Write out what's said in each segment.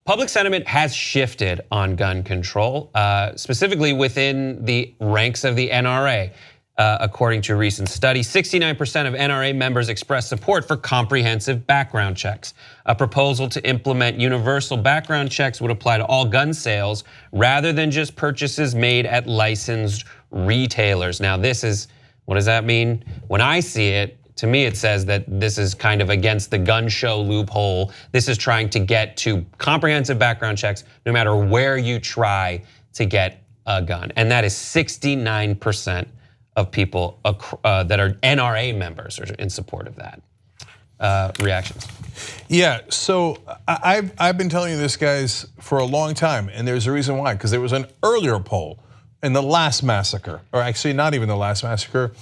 Public sentiment has shifted on gun control, specifically within the ranks of the NRA. According to a recent study, 69% of NRA members expressed support for comprehensive background checks. A proposal to implement universal background checks would apply to all gun sales rather than just purchases made at licensed retailers. Now what does that mean? When I see it, to me it says that this is kind of against the gun show loophole. This is trying to get to comprehensive background checks no matter where you try to get a gun. And that is 69% of people that are NRA members are in support of that. Reactions? Yeah, so I've been telling you this, guys, for a long time, and there's a reason why. Because there was an earlier poll in the last massacre, or actually not even the last massacre,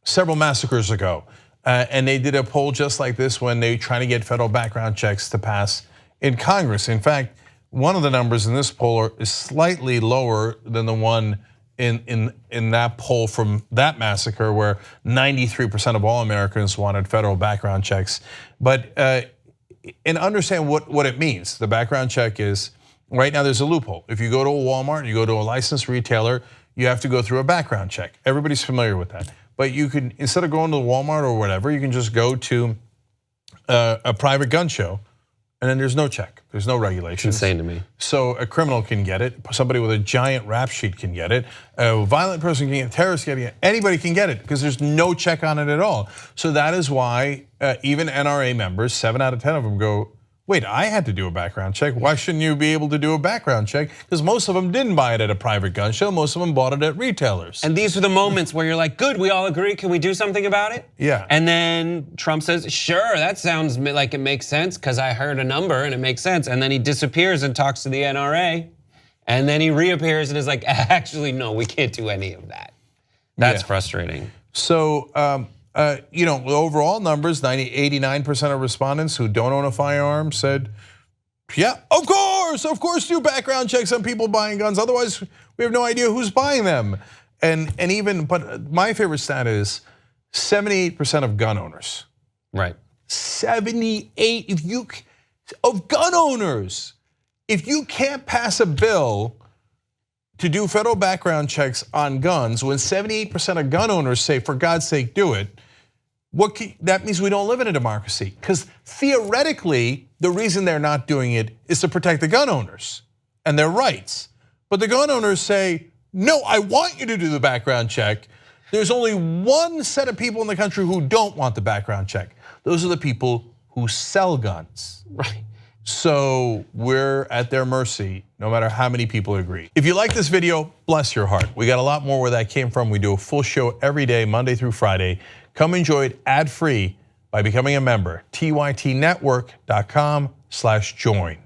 several massacres ago, and they did a poll just like this when they try to get federal background checks to pass in Congress. In fact, one of the numbers in this poll is slightly lower than the one in that poll from that massacre, where 93% of all Americans wanted federal background checks. But and understand what it means. The background check is, right now there's a loophole. If you go to a Walmart, you go to a licensed retailer, you have to go through a background check. Everybody's familiar with that. But you can, instead of going to Walmart or whatever, you can just go to a private gun show, and then there's no check. There's no regulations. It's insane to me. So a criminal can get it. Somebody with a giant rap sheet can get it. A violent person can get it. Terrorist can get it. Anybody can get it because there's no check on it at all. So that is why even NRA members, 7 out of 10 of them go, wait, I had to do a background check. Why shouldn't you be able to do a background check? Because most of them didn't buy it at a private gun show. Most of them bought it at retailers. And these are the moments where you're like, good, we all agree. Can we do something about it? Yeah. And then Trump says, sure, that sounds like it makes sense because I heard a number and it makes sense. And then he disappears and talks to the NRA. And then he reappears and is like, actually, no, we can't do any of that. That's frustrating. So, the overall numbers, 89% of respondents who don't own a firearm said, yeah, of course, do background checks on people buying guns. Otherwise, we have no idea who's buying them. But my favorite stat is 78% of gun owners. Right. 78 of gun owners. If you can't pass a bill to do federal background checks on guns, when 78% of gun owners say, for God's sake, do it, that means we don't live in a democracy. Because theoretically, the reason they're not doing it is to protect the gun owners and their rights. But the gun owners say, no, I want you to do the background check. There's only one set of people in the country who don't want the background check. Those are the people who sell guns. Right. So we're at their mercy, no matter how many people agree. If you like this video, bless your heart. We got a lot more where that came from. We do a full show every day, Monday through Friday. Come enjoy it ad-free by becoming a member, tytnetwork.com/join.